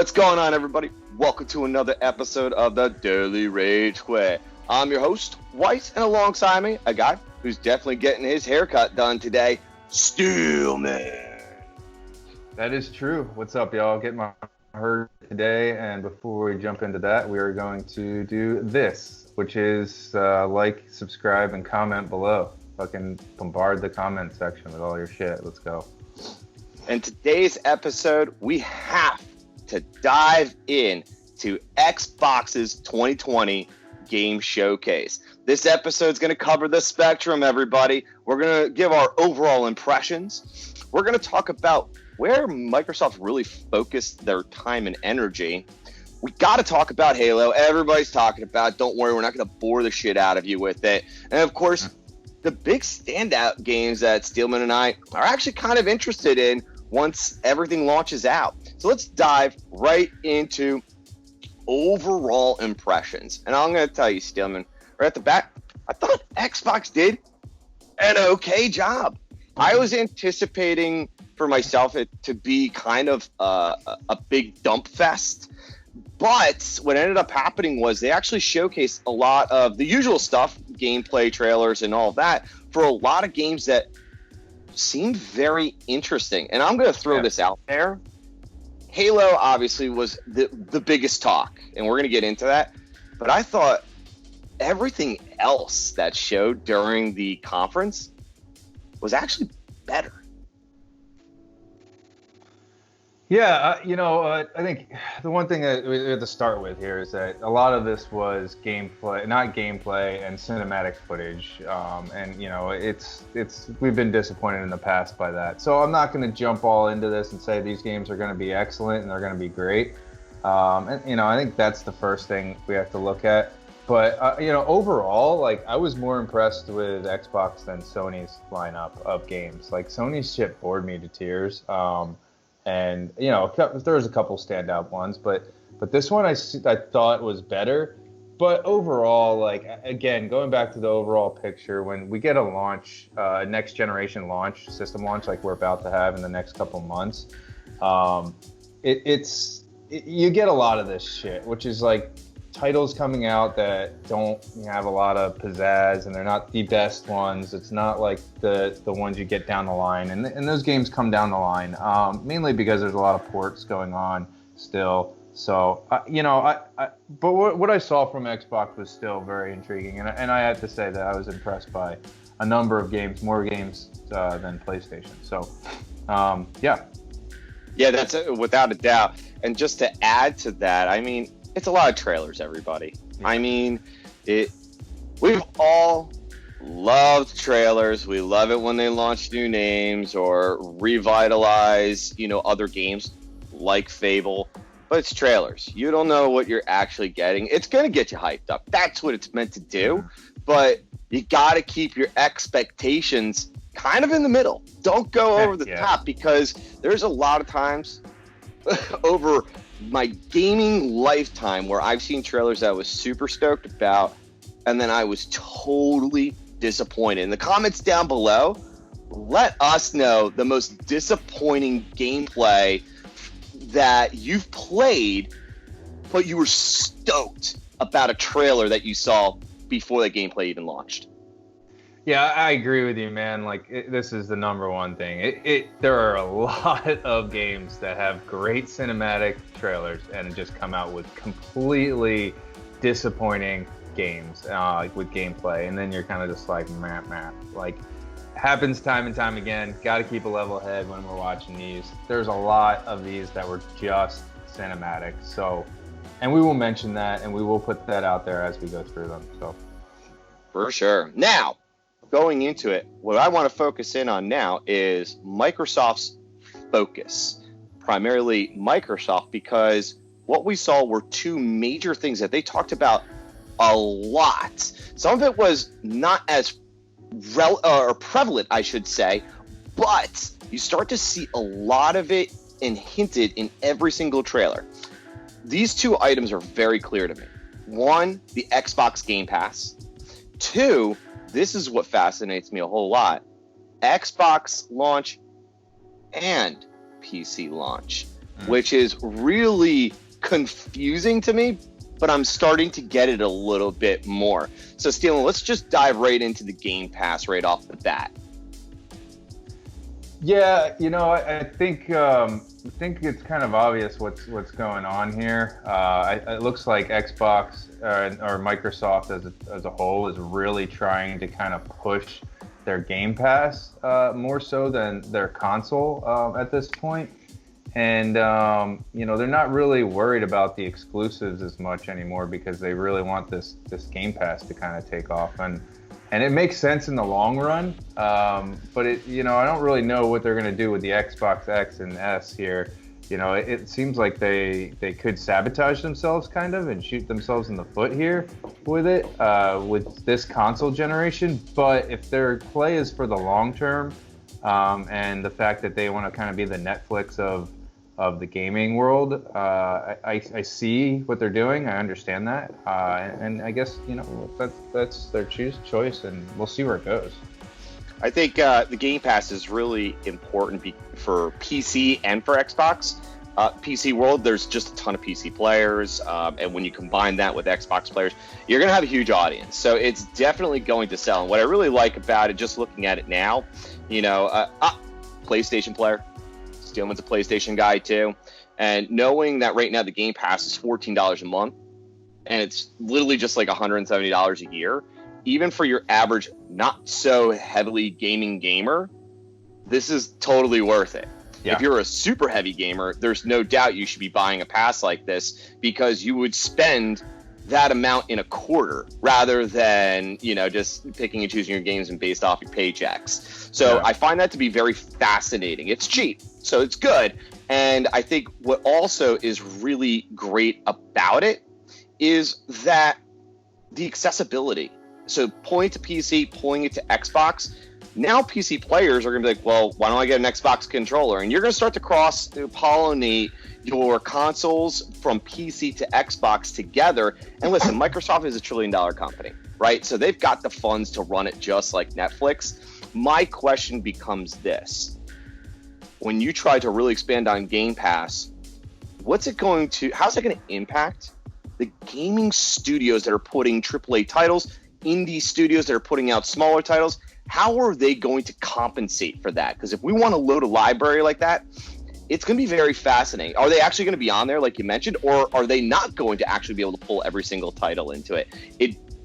What's going on, everybody? Welcome to another episode of the Daily Rage Quit. I'm your host, Weiss, and alongside me, a guy who's definitely getting his haircut done today, Steelman. That is true. What's up, y'all? Get my hair today, and before we jump into that, we are going to do this, which is like, subscribe, and comment below. Fucking bombard the comment section with all your shit. Let's go. In today's episode, we have to dive in to Xbox's 2020 Game Showcase. This episode is going to cover the spectrum, everybody. We're going to give our overall impressions. We're going to talk about where Microsoft really focused their time and energy. We got to talk about Halo. Everybody's talking about it. Don't worry, we're not going to bore the shit out of you with it. And of course, the big standout games that Steelman and I are actually kind of interested in once everything launches out. So let's dive right into overall impressions. And I'm going to tell you, Steelman, right at the back, I thought Xbox did an okay job. I was anticipating for myself it to be kind of a big dump fest. But what ended up happening was they actually showcased a lot of the usual stuff, gameplay trailers and all of that, for a lot of games that seemed very interesting. And I'm going to throw this out there. Halo obviously was the biggest talk, and we're going to get into that. But I thought everything else that showed during the conference was actually better. Yeah, I think the one thing that we have to start with here is that a lot of this was gameplay, not gameplay, and cinematic footage. It's we've been disappointed in the past by that. So I'm not going to jump all into this and say these games are going to be excellent and they're going to be great. I think that's the first thing we have to look at. But overall, I was more impressed with Xbox than Sony's lineup of games. Like, Sony's shit bored me to tears. And there was a couple standout ones, but this one I thought was better. But overall, again, going back to the overall picture, when we get a launch, next generation launch, system launch, like we're about to have in the next couple months, you get a lot of this shit, which is like titles coming out that don't have a lot of pizzazz, and they're not the best ones. It's not like the ones you get down the line, and those games come down the line, mainly because there's a lot of ports going on still. So but what I saw from Xbox was still very intriguing, and I have to say that I was impressed by a number of games, more games than PlayStation. So yeah, that's without a doubt. And just to add to that, I mean, it's a lot of trailers, everybody. I mean, we've all loved trailers. We love it when they launch new names or revitalize, other games like Fable. But it's trailers. You don't know what you're actually getting. It's going to get you hyped up. That's what it's meant to do. But you got to keep your expectations kind of in the middle. Don't go over the top, because there's a lot of times over my gaming lifetime where I've seen trailers that I was super stoked about, and then I was totally disappointed. In the comments down below, let us know the most disappointing gameplay that you've played, but you were stoked about a trailer that you saw before the gameplay even launched. Yeah, I agree with you, man. This is the number one thing. There are a lot of games that have great cinematic trailers and just come out with completely disappointing games, with gameplay, and then you're kind of just like, meh. Happens time and time again. Got to keep a level head when we're watching these. There's a lot of these that were just cinematic. So, and we will mention that, and we will put that out there as we go through them. So, for sure. Now, going into it, what I want to focus in on now is Microsoft's focus, primarily Microsoft, because what we saw were two major things that they talked about a lot. Some of it was not as prevalent, I should say, but you start to see a lot of it and hinted in every single trailer. These two items are very clear to me. One, the Xbox Game Pass. Two, this is what fascinates me a whole lot, Xbox launch and PC launch. which is really confusing to me, but I'm starting to get it a little bit more. So, Steven, let's just dive right into the Game Pass right off the bat. Yeah, I think it's kind of obvious what's going on here. It looks like Xbox or Microsoft as a whole is really trying to kind of push their Game Pass more so than their console at this point. And they're not really worried about the exclusives as much anymore because they really want this Game Pass to kind of take off. And it makes sense in the long run, but I don't really know what they're going to do with the Xbox X and S here. It seems like they could sabotage themselves kind of and shoot themselves in the foot here with it, with this console generation. But if their play is for the long term, and the fact that they want to kind of be the Netflix of the gaming world, I see what they're doing. I understand that, and I guess that's their choice, and we'll see where it goes. I think the Game Pass is really important for PC and for Xbox. PC world, there's just a ton of PC players, and when you combine that with Xbox players, you're going to have a huge audience. So it's definitely going to sell. And what I really like about it, just looking at it now, PlayStation player. Steelman's a PlayStation guy too, and knowing that right now the Game Pass is $14 a month, and it's literally just like $170 a year, even for your average not so heavily gaming gamer, this is totally worth it. Yeah. If you're a super heavy gamer, there's no doubt you should be buying a pass like this because you would spend that amount in a quarter rather than just picking and choosing your games and based off your paychecks. So yeah. I find that to be very fascinating. It's cheap, so it's good. And I think what also is really great about it is that the accessibility. So pulling it to PC, pulling it to Xbox, now PC players are going to be like, well, why don't I get an Xbox controller? And you're going to start to cross-pollinate your consoles from PC to Xbox together. And listen, Microsoft is $1 trillion company, right? So they've got the funds to run it just like Netflix. My question becomes this. When you try to really expand on Game Pass, how's it going to impact the gaming studios that are putting AAA titles, indie studios that are putting out smaller titles? How are they going to compensate for that? Because if we want to load a library like that, it's going to be very fascinating. Are they actually going to be on there, like you mentioned, or are they not going to actually be able to pull every single title into it?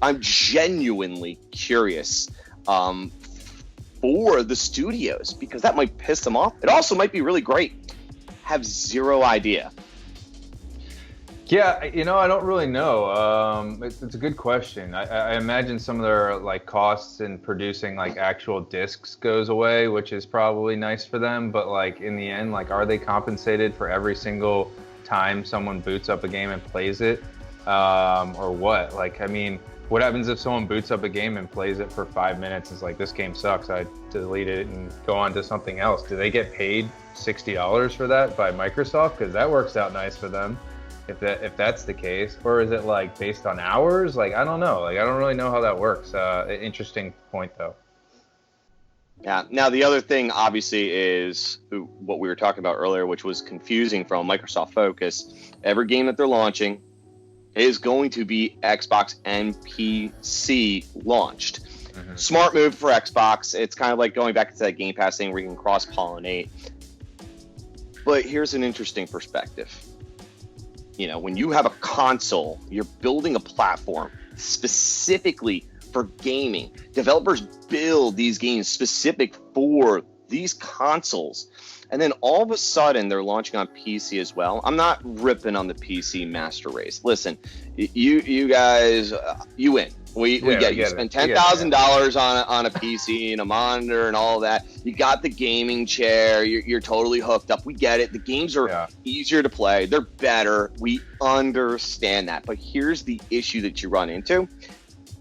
I'm genuinely curious for the studios because that might piss them off. It also might be really great. Have zero idea. Yeah, I don't really know. It's a good question. I imagine some of their costs in producing actual discs goes away, which is probably nice for them. But in the end, are they compensated for every single time someone boots up a game and plays it, or what? What happens if someone boots up a game and plays it for 5 minutes? Is this game sucks. I delete it and go on to something else. Do they get paid $60 for that by Microsoft? Because that works out nice for them. If that's the case, or is it based on hours? I don't know. I don't really know how that works. Interesting point though. Yeah. Now the other thing obviously is what we were talking about earlier, which was confusing from a Microsoft focus. Every game that they're launching is going to be Xbox and PC launched. Mm-hmm. Smart move for Xbox. It's kind of like going back to that Game Pass thing where you can cross-pollinate. But here's an interesting perspective. When you have a console, you're building a platform specifically for gaming. Developers build these games specific for these consoles. And then all of a sudden, they're launching on PC as well. I'm not ripping on the PC master race. Listen, you guys, you win. We get it. You spend $10,000 on a PC and a monitor and all that. You got the gaming chair. You're totally hooked up. We get it. The games are easier to play. They're better. We understand that. But here's the issue that you run into.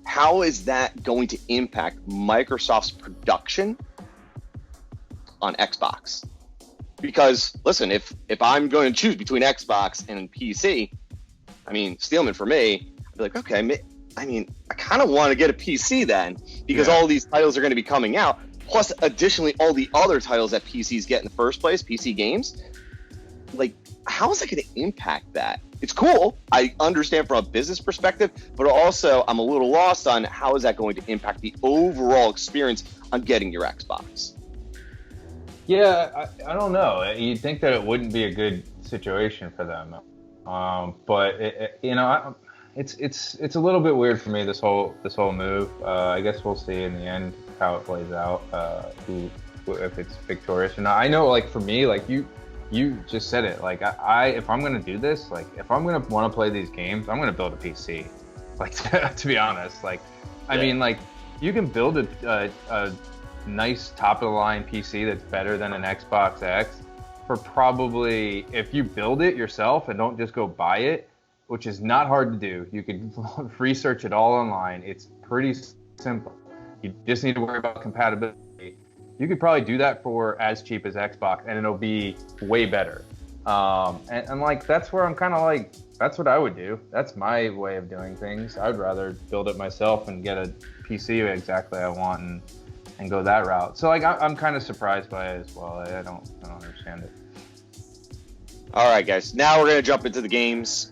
How is that going to impact Microsoft's production on Xbox? Because, listen, if I'm going to choose between Xbox and PC, Steelman, for me, I'd be like, okay, I kind of want to get a PC then because all these titles are going to be coming out. Plus, additionally, all the other titles that PCs get in the first place, PC games, how is that going to impact that? It's cool. I understand from a business perspective, but also I'm a little lost on how is that going to impact the overall experience on getting your Xbox. Yeah, I don't know. You'd think that it wouldn't be a good situation for them, but it's a little bit weird for me, this whole move. I guess we'll see in the end how it plays out, if it's victorious or not. I know, like, for me, like you just said it, like, I if I'm gonna do this, like, if I'm gonna want to play these games, I'm gonna build a PC, like, to be honest. Like, I mean, like, you can build a nice top of the line PC that's better than an Xbox X for probably, if you build it yourself and don't just go buy it, which is not hard to do. You can research it all online. It's pretty simple. You just need to worry about compatibility. You could probably do that for as cheap as Xbox, and it'll be way better. And like, that's where I'm kind of like, that's what I would do. That's my way of doing things. I'd rather build it myself and get a PC exactly I want and go that route. So, like, I'm kind of surprised by it as well. I don't understand it. All right, guys. Now we're gonna jump into the games.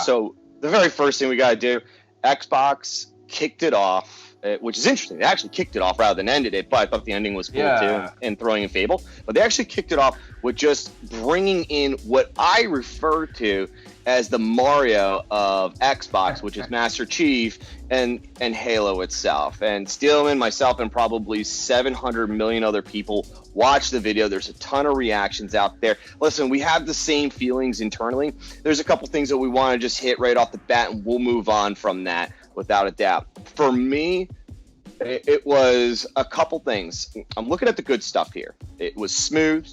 So the very first thing we got to do, Xbox kicked it off, which is interesting. They actually kicked it off rather than ended it, but I thought the ending was cool too, and throwing in Fable. But they actually kicked it off with just bringing in what I refer to as the Mario of Xbox, which is Master Chief and Halo itself. And Steelman, myself, and probably 700 million other people watched the video. There's a ton of reactions out there. Listen, we have the same feelings internally. There's a couple things that we want to just hit right off the bat, and we'll move on from that without a doubt. For me, it was a couple things. I'm looking at the good stuff here. It was smooth.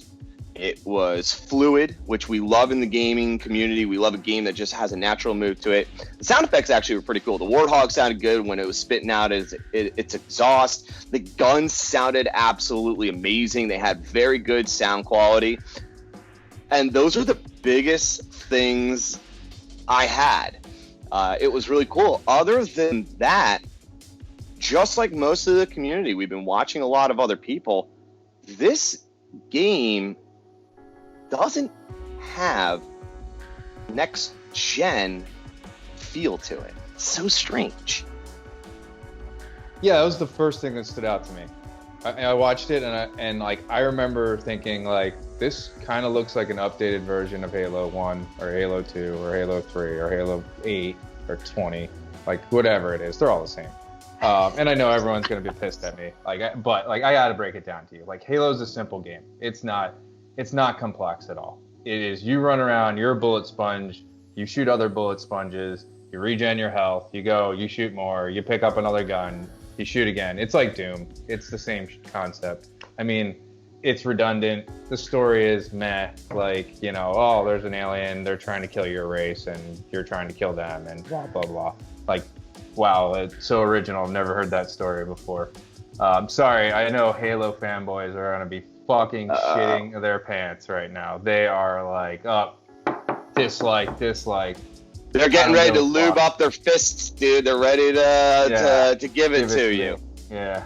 It was fluid, which we love in the gaming community. We love a game that just has a natural move to it. The sound effects actually were pretty cool. The Warthog sounded good when it was spitting out its exhaust. The guns sounded absolutely amazing. They had very good sound quality. And those are the biggest things I had. It was really cool. Other than that, just like most of the community, we've been watching a lot of other people. This game doesn't have next gen feel to it. It's so strange. Yeah, that was the first thing that stood out to me. I watched it and I remember thinking, like, this kind of looks like an updated version of Halo 1 or Halo 2 or Halo 3 or Halo 8 or 20, like, whatever it is. They're all the same. And I know everyone's going to be pissed at me, but I got to break it down to you. Like, Halo's a simple game. It's not complex at all. It is, you run around, you're a bullet sponge, you shoot other bullet sponges, you regen your health, you go, you shoot more, you pick up another gun, you shoot again. It's like Doom. It's the same concept. I mean, it's redundant. The story is meh. Like, you know, oh, there's an alien, they're trying to kill your race, and you're trying to kill them, and blah, blah, blah. Like, wow, it's so original. I've never heard that story before. Sorry, I know Halo fanboys are going to be fucking shitting their pants right now. They are like, dislike. They're getting ready to lube up their fists, dude. They're ready to give it to you. Yeah.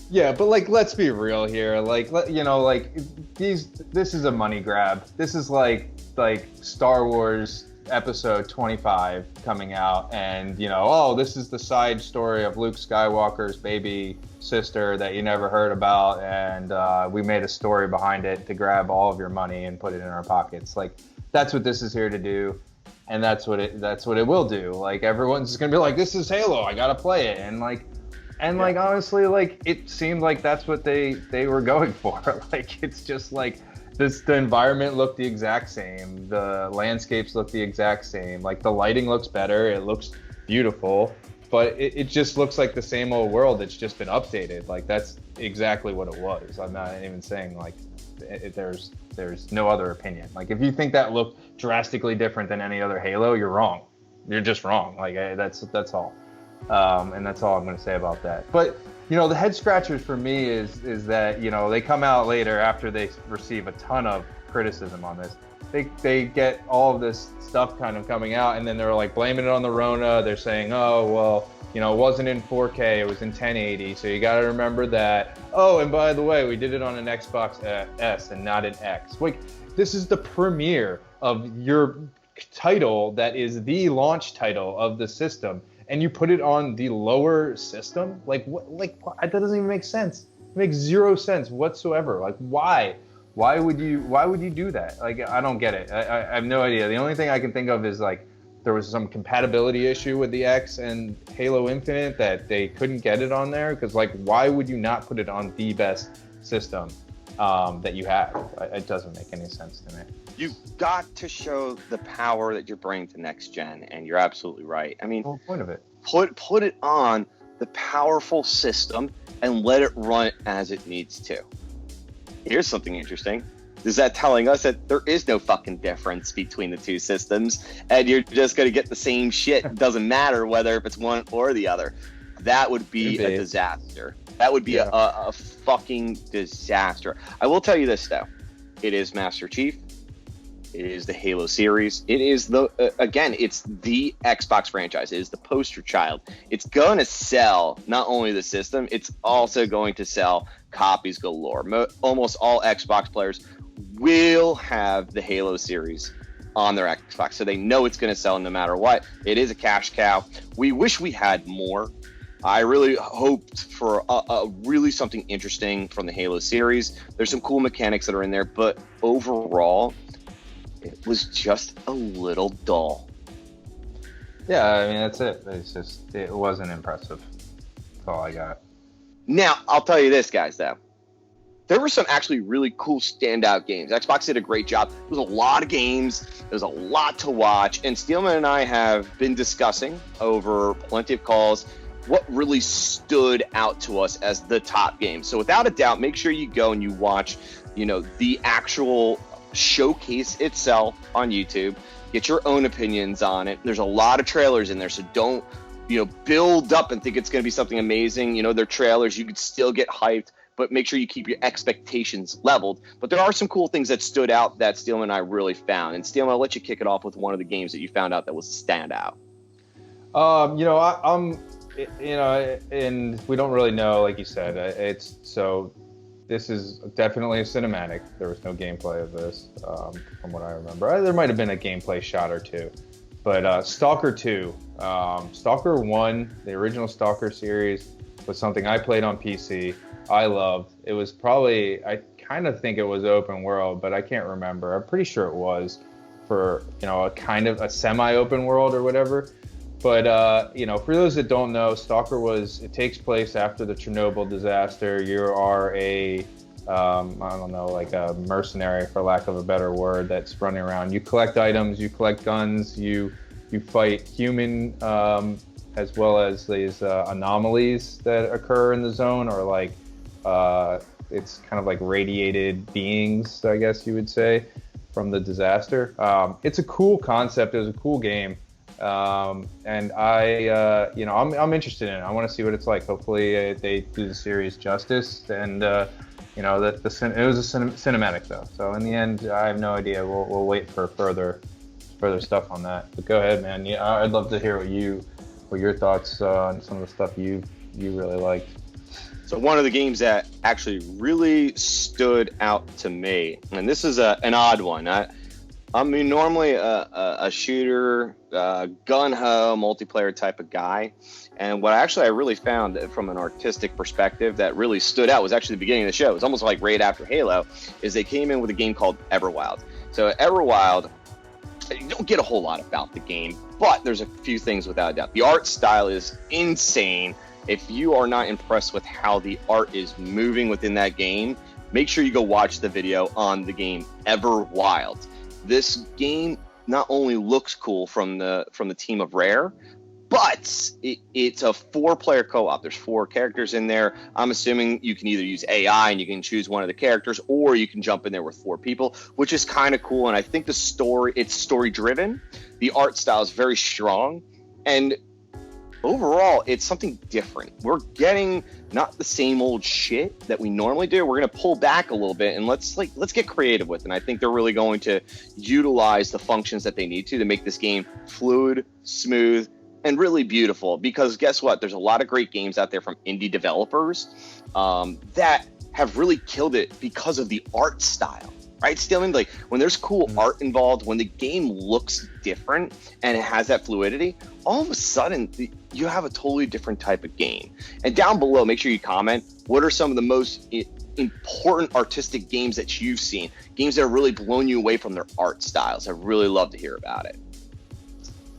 Yeah, but, like, let's be real here. Like, you know, like, this is a money grab. This is like Star Wars episode 25 coming out, and, you know, oh, this is the side story of Luke Skywalker's baby sister that you never heard about, and we made a story behind it to grab all of your money and put it in our pockets. Like, that's what this is here to do, and that's what it will do. Like, everyone's just gonna be like, this is Halo, I gotta play it, and like honestly, like, it seemed like that's what they were going for. Like, it's just like, the environment looked the exact same, the landscapes look the exact same, like, the lighting looks better, it looks beautiful, but it just looks like the same old world. It's just been updated. Like, that's exactly what it was. I'm not even saying, like, there's no other opinion. Like, if you think that looked drastically different than any other Halo, you're wrong. You're just wrong. Like, that's all. And that's all I'm going to say about that. But, you know, the head scratchers for me is that, you know, they come out later after they receive a ton of criticism on this. they get all of this stuff kind of coming out, and then they're like blaming it on the Rona. They're saying, oh, well, you know, it wasn't in 4K, it was in 1080, so you got to remember that. Oh, and by the way, we did it on an Xbox S and not an X. Like, this is the premiere of your title that is the launch title of the system, and you put it on the lower system? Like, what? Like, that doesn't even make sense. It makes zero sense whatsoever. Like, why? Why would you do that? Like, I don't get it. I have no idea. The only thing I can think of is like there was some compatibility issue with the X and Halo Infinite that they couldn't get it on there. Because like, why would you not put it on the best system that you have? It doesn't make any sense to me. You've got to show the power that you're bringing to next gen, and you're absolutely right. I mean, the whole point of it. Put it on the powerful system and let it run as it needs to. Here's something interesting. Is that telling us that there is no fucking difference between the two systems, and you're just going to get the same shit? It doesn't matter whether if it's one or the other. That would be a disaster. That would be a fucking disaster. I will tell you this, though. It is Master Chief. It is the Halo series. It is again, it's the Xbox franchise. It is the poster child. It's going to sell not only the system, it's also going to sell copies galore. Almost all Xbox players will have the Halo series on their Xbox, so they know it's going to sell no matter what. It is a cash cow. We wish we had more. I really hoped for a really something interesting from the Halo series. There's some cool mechanics that are in there, but overall, it was just a little dull. Yeah, I mean, that's it. It wasn't impressive. That's all I got. Now, I'll tell you this, guys, though. There were some actually really cool standout games. Xbox did a great job. There was a lot of games. There was a lot to watch. And Steelman and I have been discussing over plenty of calls what really stood out to us as the top games. So without a doubt, make sure you go and you watch, the actual showcase itself on YouTube. Get your own opinions on it. There's a lot of trailers in there, so don't build up and think it's going to be something amazing. They're trailers. You could still get hyped, but make sure you keep your expectations leveled. But there are some cool things that stood out that Steelman and I really found. And Steelman, I'll let you kick it off with one of the games that you found out that was a standout. And we don't really know, like you said. This is definitely a cinematic. There was no gameplay of this, from what I remember. There might have been a gameplay shot or two. But Stalker 2, Stalker 1, the original Stalker series, was something I played on PC. I loved. It was probably, I kind of think it was open world, but I can't remember. I'm pretty sure it was for, a kind of a semi-open world or whatever. But, for those that don't know, Stalker it takes place after the Chernobyl disaster. You are a mercenary, for lack of a better word, that's running around. You collect items, you collect guns, you fight human, as well as these anomalies that occur in the zone, or it's kind of like radiated beings, I guess you would say, from the disaster. It's a cool concept. It was a cool game. And I'm interested in it. I want to see what it's like. Hopefully they do the series justice, and it was a cinematic though. So in the end, I have no idea. We'll wait for further stuff on that. But go ahead, man. Yeah, I'd love to hear what your thoughts on some of the stuff you really liked. So one of the games that actually really stood out to me, and this is an odd one. I mean, normally a shooter, gun-ho, multiplayer type of guy. And what I really found from an artistic perspective that really stood out was actually the beginning of the show. It was almost like right after Halo, is they came in with a game called Everwild. So Everwild, you don't get a whole lot about the game, but there's a few things without a doubt. The art style is insane. If you are not impressed with how the art is moving within that game, make sure you go watch the video on the game Everwild. This game not only looks cool from the team of Rare, but it's a 4-player co-op. There's 4 characters in there. I'm assuming you can either use AI and you can choose one of the characters, or you can jump in there with 4 people, which is kind of cool. And I think it's story driven. The art style is very strong, and overall, it's something different. We're getting not the same old shit that we normally do. We're going to pull back a little bit and let's get creative with it. And I think they're really going to utilize the functions that they need to make this game fluid, smooth, and really beautiful. Because guess what? There's a lot of great games out there from indie developers that have really killed it because of the art style. Right, Stealing, like when there's cool art involved, when the game looks different and it has that fluidity, all of a sudden you have a totally different type of game. And down below, make sure you comment, what are some of the most important artistic games that you've seen? Games that have really blown you away from their art styles. I'd really love to hear about it.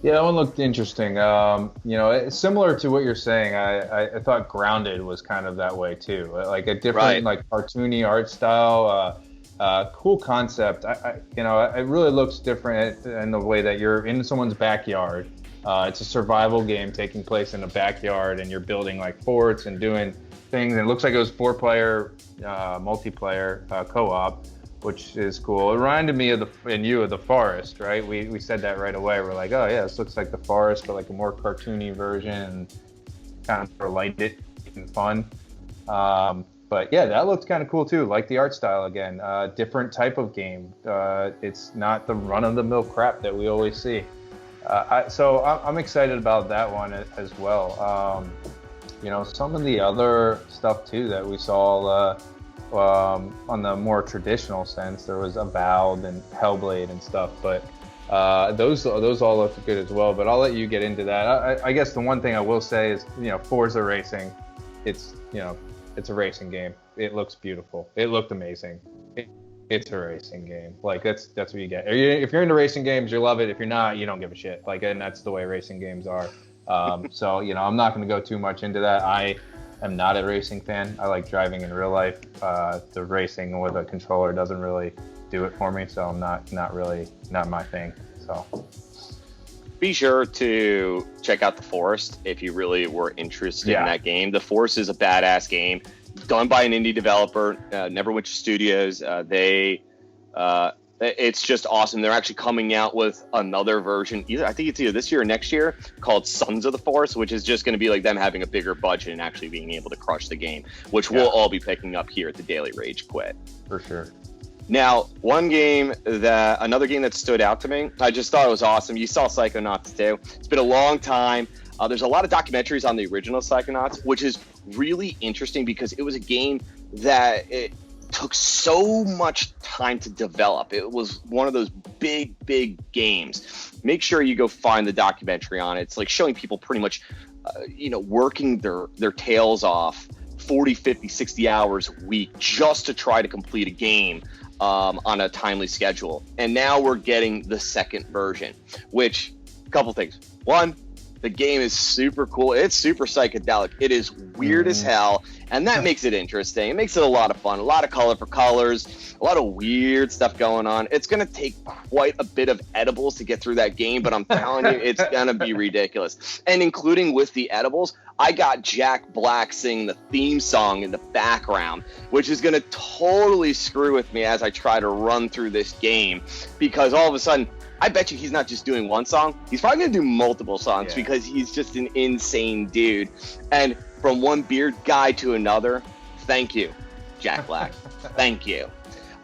Yeah, that one looked interesting. Similar to what you're saying, I thought Grounded was kind of that way too. Like a different, like cartoony art style. Cool concept. It really looks different in the way that you're in someone's backyard. It's a survival game taking place in a backyard, and you're building like forts and doing things. And it looks like it was 4-player multiplayer co-op, which is cool. It reminded me of the Forest, right? We said that right away. We're like, oh yeah, this looks like the Forest, but like a more cartoony version, kind of light it and fun. But yeah, that looks kind of cool too. Like the art style again, different type of game. It's not the run-of-the-mill crap that we always see. So I'm excited about that one as well. Some of the other stuff too that we saw on the more traditional sense, there was Avowed and Hellblade and stuff. But those all look good as well. But I'll let you get into that. I guess the one thing I will say is, Forza Racing. It's a racing game. It looks beautiful. It looked amazing. It's a racing game. Like that's what you get. If you're into racing games, you love it. If you're not, you don't give a shit. Like, and that's the way racing games are. So I'm not going to go too much into that. I am not a racing fan. I like driving in real life. The racing with a controller doesn't really do it for me. So I'm not my thing. So. Be sure to check out The Forest if you really were interested in that game. The Forest is a badass game done by an indie developer, Neverwinter Studios. It's just awesome. They're actually coming out with another version. I think it's either this year or next year, called Sons of the Forest, which is just going to be like them having a bigger budget and actually being able to crush the game, which we'll all be picking up here at the Daily Rage Quit. For sure. Now, another game that stood out to me, I just thought it was awesome. You saw Psychonauts 2. It's been a long time. There's a lot of documentaries on the original Psychonauts, which is really interesting because it was a game that it took so much time to develop. It was one of those big games. Make sure you go find the documentary on it. It's like showing people pretty much, working their tails off 40, 50, 60 hours a week just to try to complete a game on a timely schedule. And now we're getting the second version, which, a couple things. One, the game is super cool. It's super psychedelic. It is weird as hell, and that makes it interesting. It makes it a lot of fun, a lot of color for colors, a lot of weird stuff going on. It's going to take quite a bit of edibles to get through that game, but I'm telling you, it's going to be ridiculous. And including with the edibles, I got Jack Black singing the theme song in the background, which is going to totally screw with me as I try to run through this game, because all of a sudden, I bet you he's not just doing one song. He's probably going to do multiple songs because he's just an insane dude. And from one beard guy to another, thank you, Jack Black. Thank you.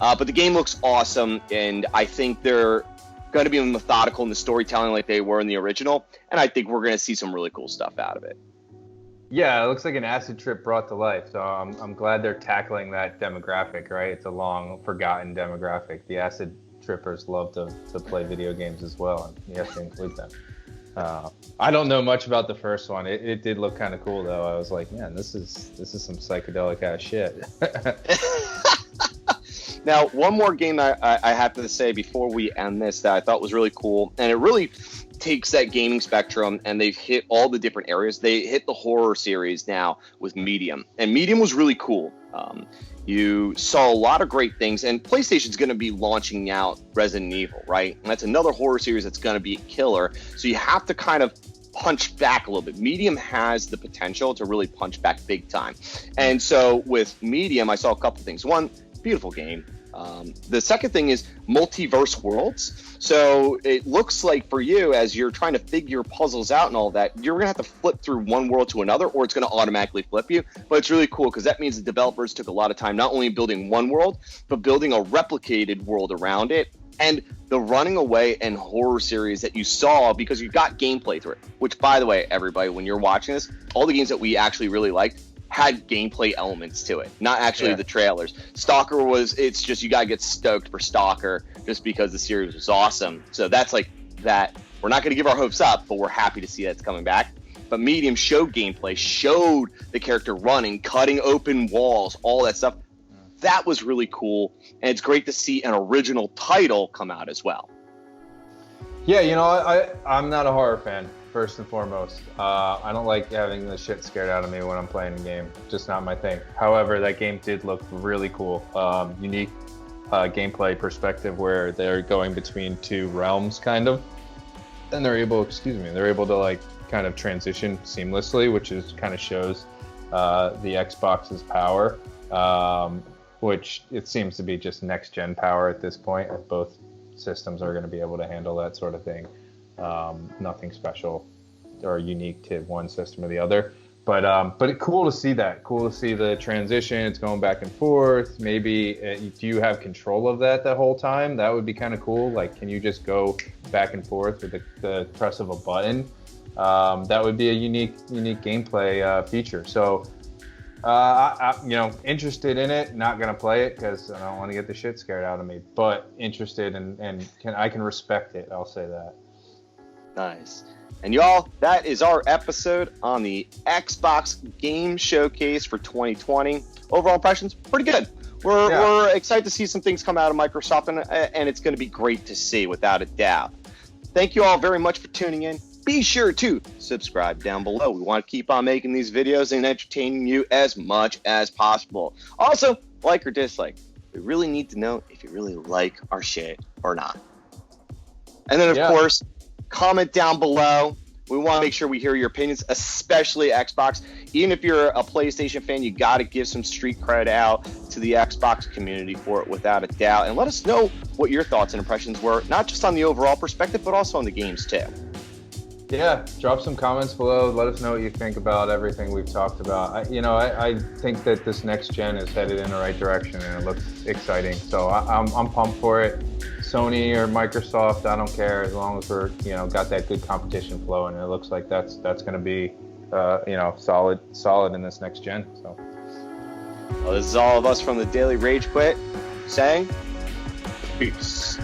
But the game looks awesome, and I think they're going to be methodical in the storytelling like they were in the original, and I think we're going to see some really cool stuff out of it. Yeah, it looks like an acid trip brought to life, so I'm glad they're tackling that demographic, right? It's a long forgotten demographic. The acid trippers love to play video games as well, and you have to include them. I don't know much about the first one. It did look kind of cool though. I was like, man, this is some psychedelic ass shit. Now, one more game I have to say before we end this that I thought was really cool, and it really takes that gaming spectrum, and they've hit all the different areas. They hit the horror series now with Medium, and Medium was really cool. You saw a lot of great things, and PlayStation's going to be launching out Resident Evil, right? And that's another horror series that's going to be a killer. So you have to kind of punch back a little bit. Medium has the potential to really punch back big time. And so with Medium, I saw a couple things. One, beautiful game. The second thing is multiverse worlds. So it looks like for you, as you're trying to figure puzzles out and all that, you're going to have to flip through one world to another, or it's going to automatically flip you. But it's really cool because that means the developers took a lot of time not only building one world, but building a replicated world around it. And the Running Away and horror series that you saw, because you got gameplay through it, which, by the way, everybody, when you're watching this, all the games that we actually really liked had gameplay elements to it, not actually the trailers. S.t.a.l.k.e.r it's just, you gotta get stoked for S.t.a.l.k.e.r just because the series was awesome. So that's like that. We're not gonna give our hopes up, but we're happy to see that's coming back. But Medium showed gameplay, showed the character running, cutting open walls, all that stuff. That was really cool, and it's great to see an original title come out as well. Yeah, I'm not a horror fan, first and foremost. I don't like having the shit scared out of me when I'm playing a game. Just not my thing. However, that game did look really cool. Unique gameplay perspective where they're going between two realms, kind of. And they're able to like kind of transition seamlessly, which is kind of shows the Xbox's power. Which it seems to be just next gen power at this point. Both systems are going to be able to handle that sort of thing. Nothing special or unique to one system or the other. But it's cool to see that. Cool to see the transition. It's going back and forth. Maybe do you have control of that the whole time? That would be kind of cool. Like, can you just go back and forth with the press of a button? That would be a unique gameplay feature. So. Interested in it. Not gonna play it because I don't want to get the shit scared out of me. But interested and I can respect it. I'll say that. Nice. And y'all, that is our episode on the Xbox Game Showcase for 2020. Overall impressions, pretty good. We're excited to see some things come out of Microsoft, and it's going to be great to see, without a doubt. Thank you all very much for tuning in. Be sure to subscribe down below. We want to keep on making these videos and entertaining you as much as possible. Also, like or dislike. We really need to know if you really like our shit or not. And then, of course, comment down below. We want to make sure we hear your opinions, especially Xbox. Even if you're a PlayStation fan, you got to give some street cred out to the Xbox community for it, without a doubt. And let us know what your thoughts and impressions were, not just on the overall perspective, but also on the games too. Yeah, drop some comments below. Let us know what you think about everything we've talked about. I think that this next gen is headed in the right direction, and it looks exciting. So I'm pumped for it. Sony or Microsoft, I don't care, as long as we're got that good competition flow, and it looks like that's going to be solid in this next gen. So, well, this is all of us from the Daily Rage Quit saying peace.